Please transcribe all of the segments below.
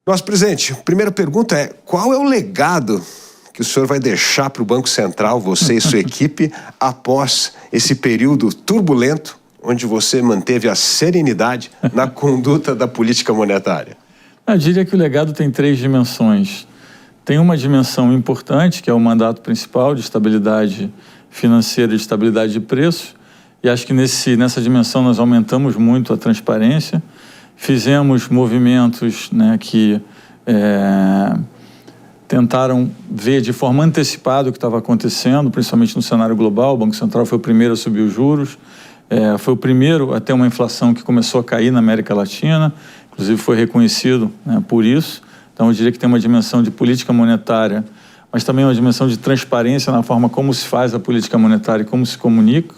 Nosso presidente, a primeira pergunta é: qual é o legado que o senhor vai deixar para o Banco Central, você e sua equipe, após esse período turbulento, onde você manteve a serenidade na conduta da política monetária? Eu diria que o legado tem 3 dimensões. Tem uma dimensão importante, que é o mandato principal de estabilidade financeira e de estabilidade de preços, e acho que nessa dimensão nós aumentamos muito a transparência, fizemos movimentos, né, que tentaram ver de forma antecipada o que estava acontecendo, principalmente no cenário global. O Banco Central foi o primeiro a subir os juros, foi o primeiro a ter uma inflação que começou a cair na América Latina, inclusive foi reconhecido, né, por isso. Então eu diria que tem uma dimensão de política monetária, mas também uma dimensão de transparência na forma como se faz a política monetária e como se comunica.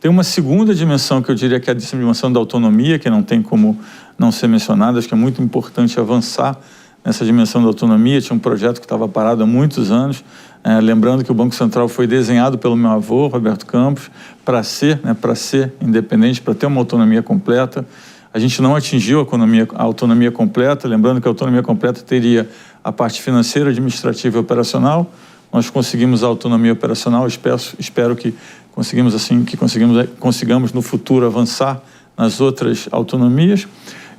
Tem uma segunda dimensão que eu diria que é a dimensão da autonomia, que não tem como não ser mencionada. Acho que é muito importante avançar nessa dimensão da autonomia. Tinha um projeto que estava parado há muitos anos, lembrando que o Banco Central foi desenhado pelo meu avô, Roberto Campos, para ser independente, para ter uma autonomia completa. A gente não atingiu a autonomia completa, lembrando que a autonomia completa teria a parte financeira, administrativa e operacional. Nós conseguimos a autonomia operacional, espero que consigamos no futuro avançar nas outras autonomias.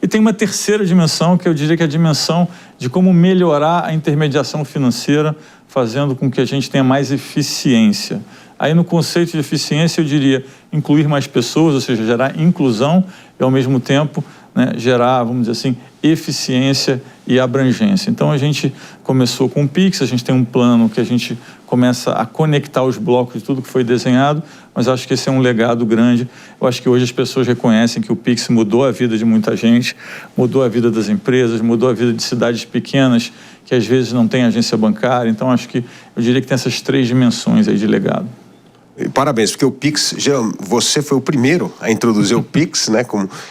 E tem uma terceira dimensão, que eu diria que é a dimensão de como melhorar a intermediação financeira, fazendo com que a gente tenha mais eficiência. Aí no conceito de eficiência eu diria incluir mais pessoas, ou seja, gerar inclusão e ao mesmo tempo, né, gerar, vamos dizer assim, eficiência e abrangência. Então a gente começou com o Pix, a gente tem um plano que a gente começa a conectar os blocos de tudo que foi desenhado, mas acho que esse é um legado grande. Eu acho que hoje as pessoas reconhecem que o Pix mudou a vida de muita gente, mudou a vida das empresas, mudou a vida de cidades pequenas que às vezes não tem agência bancária. Então acho que eu diria que tem essas 3 dimensões aí de legado. Parabéns, porque o Pix, você foi o primeiro a introduzir o Pix, né?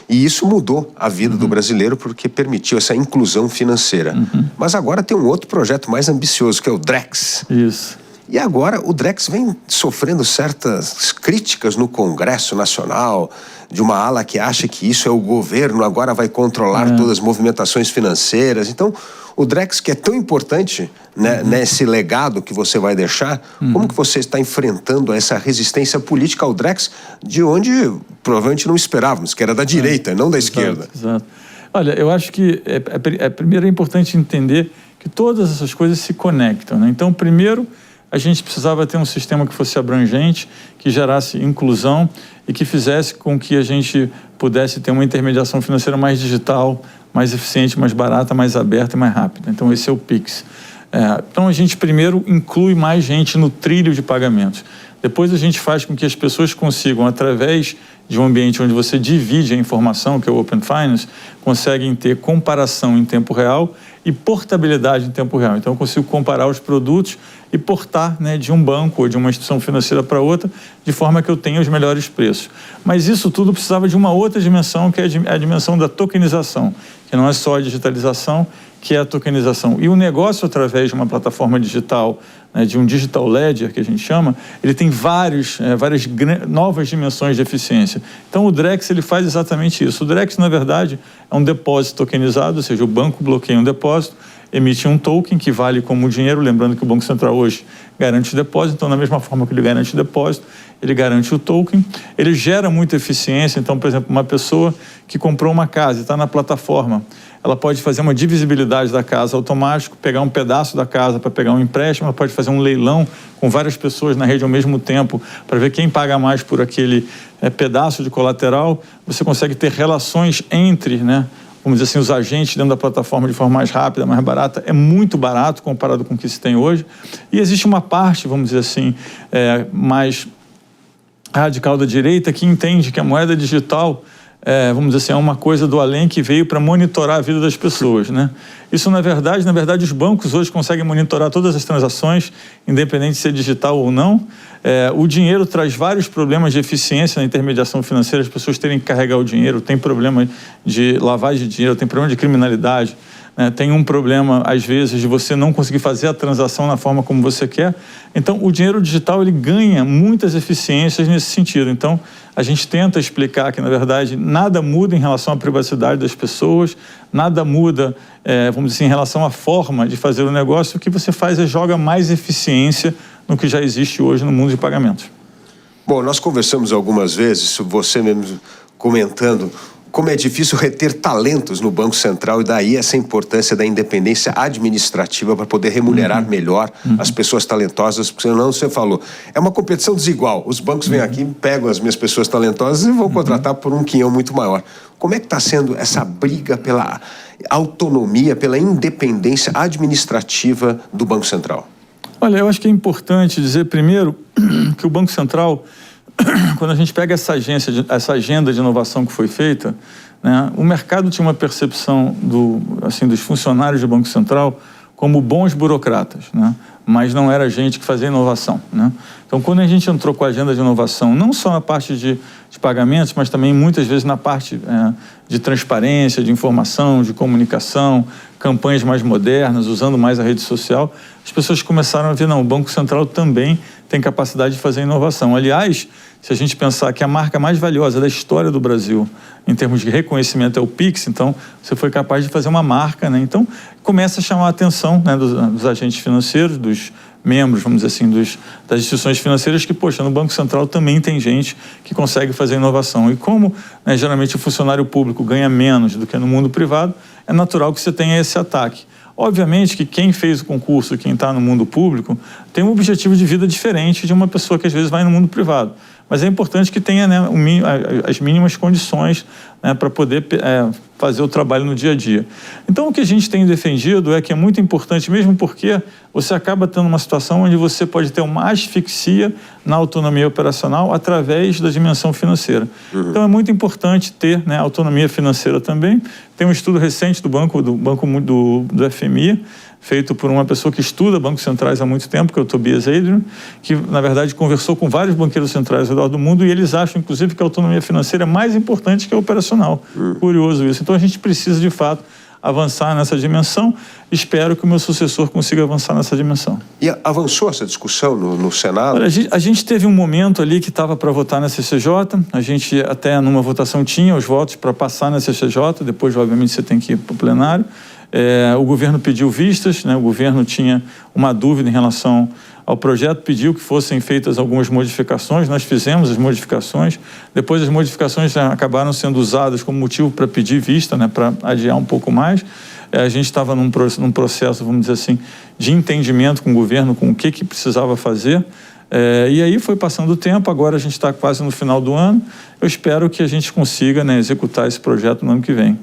E isso mudou a vida do brasileiro porque permitiu essa inclusão financeira. Mas agora tem um outro projeto mais ambicioso, que é o Drex. Isso. E agora o Drex vem sofrendo certas críticas no Congresso Nacional, de uma ala que acha que isso é o governo, agora vai controlar todas as movimentações financeiras. Então, o Drex, que é tão importante, né, nesse legado que você vai deixar, como que você está enfrentando essa resistência política ao Drex, de onde provavelmente não esperávamos, que era da direita, não da esquerda? Exato. Olha, eu acho que primeiro é importante entender que todas essas coisas se conectam, né? Então, primeiro, a gente precisava ter um sistema que fosse abrangente, que gerasse inclusão e que fizesse com que a gente pudesse ter uma intermediação financeira mais digital, mais eficiente, mais barata, mais aberta e mais rápida. Então esse é o Pix. Então a gente primeiro inclui mais gente no trilho de pagamentos. Depois a gente faz com que as pessoas consigam, através de um ambiente onde você divide a informação, que é o Open Finance, conseguem ter comparação em tempo real e portabilidade em tempo real. Então eu consigo comparar os produtos e portar, né, de um banco ou de uma instituição financeira para outra, de forma que eu tenha os melhores preços. Mas isso tudo precisava de uma outra dimensão, que é a dimensão da tokenização, que não é só a digitalização, que é a tokenização. E o negócio, através de uma plataforma digital, né, de um digital ledger, que a gente chama, ele tem várias novas dimensões de eficiência. Então o Drex, ele faz exatamente isso. O Drex, na verdade, é um depósito tokenizado, ou seja, o banco bloqueia um depósito, emite um token que vale como dinheiro, lembrando que o Banco Central hoje garante o depósito, então da mesma forma que ele garante o depósito, ele garante o token, ele gera muita eficiência. Então, por exemplo, uma pessoa que comprou uma casa e está na plataforma, ela pode fazer uma divisibilidade da casa automático, pegar um pedaço da casa para pegar um empréstimo, ela pode fazer um leilão com várias pessoas na rede ao mesmo tempo para ver quem paga mais por aquele pedaço de colateral. Você consegue ter relações entre, né, vamos dizer assim, os agentes dentro da plataforma de forma mais rápida, mais barata. É muito barato comparado com o que se tem hoje. E existe uma parte, vamos dizer assim, mais radical da direita, que entende que a moeda digital, vamos dizer assim, é uma coisa do além que veio para monitorar a vida das pessoas, né? Isso, na verdade, os bancos hoje conseguem monitorar todas as transações, independente de ser digital ou não. O dinheiro traz vários problemas de eficiência na intermediação financeira, as pessoas terem que carregar o dinheiro, tem problema de lavagem de dinheiro, tem problema de criminalidade, né? Tem um problema, às vezes, de você não conseguir fazer a transação na forma como você quer. Então, o dinheiro digital ele ganha muitas eficiências nesse sentido. Então, a gente tenta explicar que, na verdade, nada muda em relação à privacidade das pessoas, nada muda, vamos dizer, em relação à forma de fazer o negócio. O que você faz é joga mais eficiência no que já existe hoje no mundo de pagamentos. Bom, nós conversamos algumas vezes, você mesmo comentando, como é difícil reter talentos no Banco Central e daí essa importância da independência administrativa para poder remunerar melhor as pessoas talentosas, porque senão você falou, é uma competição desigual, os bancos vêm aqui, pegam as minhas pessoas talentosas e vão contratar por um quinhão muito maior. Como é que está sendo essa briga pela autonomia, pela independência administrativa do Banco Central? Olha, eu acho que é importante dizer primeiro que o Banco Central, quando a gente pega essa agenda de inovação que foi feita, né, o mercado tinha uma percepção dos funcionários do Banco Central como bons burocratas, né, mas não era gente que fazia inovação, né? Então, quando a gente entrou com a agenda de inovação, não só na parte de pagamentos, mas também muitas vezes na parte de transparência, de informação, de comunicação, campanhas mais modernas, usando mais a rede social, as pessoas começaram a ver, não, o Banco Central também tem capacidade de fazer inovação. Aliás, se a gente pensar que a marca mais valiosa da história do Brasil, em termos de reconhecimento, é o Pix, então você foi capaz de fazer uma marca, né? Então, começa a chamar a atenção, né, dos agentes financeiros, dos membros, vamos dizer assim, das instituições financeiras que, poxa, no Banco Central também tem gente que consegue fazer inovação. E como, né, geralmente o funcionário público ganha menos do que no mundo privado, é natural que você tenha esse ataque. Obviamente que quem fez o concurso, quem está no mundo público, tem um objetivo de vida diferente de uma pessoa que às vezes vai no mundo privado. Mas é importante que tenha, né, as mínimas condições, né, para poder fazer o trabalho no dia a dia. Então, o que a gente tem defendido é que é muito importante, mesmo porque você acaba tendo uma situação onde você pode ter uma asfixia na autonomia operacional através da dimensão financeira. Então, é muito importante ter, né, autonomia financeira também. Tem um estudo recente do FMI, feito por uma pessoa que estuda bancos centrais há muito tempo, que é o Tobias Adrian, que, na verdade, conversou com vários banqueiros centrais ao redor do mundo e eles acham, inclusive, que a autonomia financeira é mais importante que a operacional. Curioso isso. Então, a gente precisa, de fato, avançar nessa dimensão. Espero que o meu sucessor consiga avançar nessa dimensão. E avançou essa discussão no Senado? Olha, a gente teve um momento ali que estava para votar na CCJ, a gente até numa votação tinha os votos para passar na CCJ, depois, obviamente, você tem que ir para o plenário. O governo pediu vistas, né? O governo tinha uma dúvida em relação ao projeto, pediu que fossem feitas algumas modificações, nós fizemos as modificações, depois as modificações acabaram sendo usadas como motivo para pedir vista, né? Para adiar um pouco mais. A gente estava num processo, vamos dizer assim, de entendimento com o governo, com o que precisava fazer. E aí foi passando o tempo, agora a gente está quase no final do ano, eu espero que a gente consiga, né, executar esse projeto no ano que vem.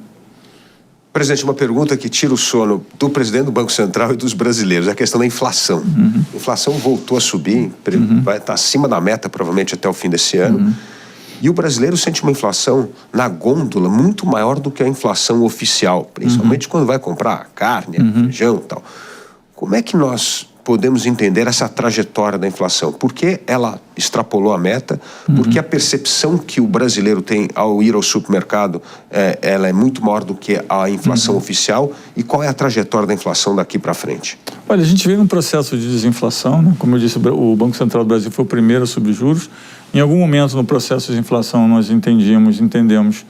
Presidente, uma pergunta que tira o sono do presidente do Banco Central e dos brasileiros, a questão da inflação. A inflação voltou a subir, vai estar acima da meta provavelmente até o fim desse ano. E o brasileiro sente uma inflação na gôndola muito maior do que a inflação oficial, principalmente quando vai comprar carne, feijão e tal. Como é que nós podemos entender essa trajetória da inflação? Por que ela extrapolou a meta? Por que a percepção que o brasileiro tem ao ir ao supermercado ela é muito maior do que a inflação oficial? E qual é a trajetória da inflação daqui para frente? Olha, a gente veio num processo de desinflação, né? Como eu disse, o Banco Central do Brasil foi o primeiro a subir juros. Em algum momento no processo de inflação nós entendemos,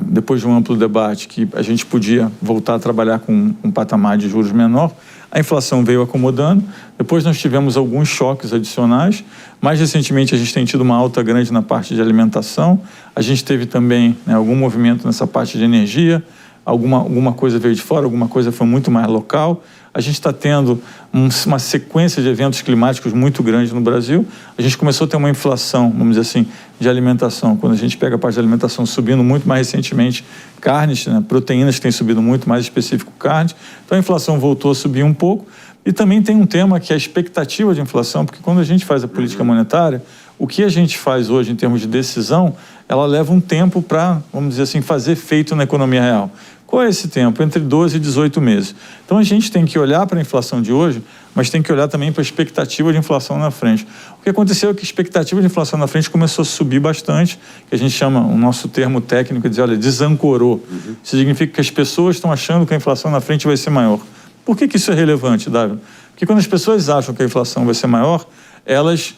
depois de um amplo debate, que a gente podia voltar a trabalhar com um patamar de juros menor. A inflação veio acomodando, depois nós tivemos alguns choques adicionais, mais recentemente a gente tem tido uma alta grande na parte de alimentação, a gente teve também, né, algum movimento nessa parte de energia, alguma coisa veio de fora, alguma coisa foi muito mais local. A gente está tendo uma sequência de eventos climáticos muito grande no Brasil. A gente começou a ter uma inflação, vamos dizer assim, de alimentação. Quando a gente pega a parte de alimentação subindo muito mais recentemente, carnes, né, proteínas que têm subido muito, mais específico carnes. Então a inflação voltou a subir um pouco. E também tem um tema que é a expectativa de inflação, porque quando a gente faz a política monetária, o que a gente faz hoje em termos de decisão, ela leva um tempo para, vamos dizer assim, fazer efeito na economia real. Qual é esse tempo? Entre 12 e 18 meses. Então a gente tem que olhar para a inflação de hoje, mas tem que olhar também para a expectativa de inflação na frente. O que aconteceu é que a expectativa de inflação na frente começou a subir bastante, que a gente chama, o nosso termo técnico, de olha, desancorou. Isso significa que as pessoas estão achando que a inflação na frente vai ser maior. Por que isso é relevante, Davi? Porque quando as pessoas acham que a inflação vai ser maior, elas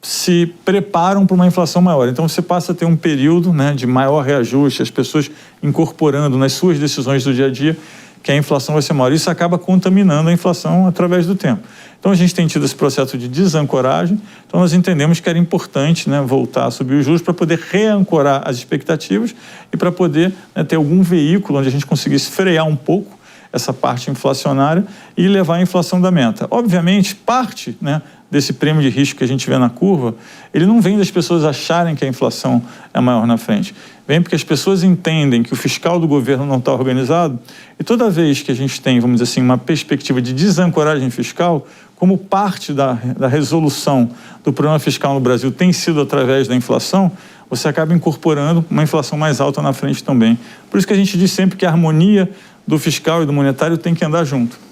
se preparam para uma inflação maior. Então você passa a ter um período, né, de maior reajuste, as pessoas incorporando nas suas decisões do dia a dia que a inflação vai ser maior. Isso acaba contaminando a inflação através do tempo. Então a gente tem tido esse processo de desancoragem, então nós entendemos que era importante, né, voltar a subir os juros para poder reancorar as expectativas e para poder, né, ter algum veículo onde a gente conseguisse frear um pouco essa parte inflacionária e levar a inflação da meta. Obviamente, parte, né, desse prêmio de risco que a gente vê na curva, ele não vem das pessoas acharem que a inflação é maior na frente. Vem porque as pessoas entendem que o fiscal do governo não está organizado e toda vez que a gente tem, vamos dizer assim, uma perspectiva de desancoragem fiscal, como parte da resolução do problema fiscal no Brasil tem sido através da inflação, você acaba incorporando uma inflação mais alta na frente também. Por isso que a gente diz sempre que a harmonia do fiscal e do monetário tem que andar junto.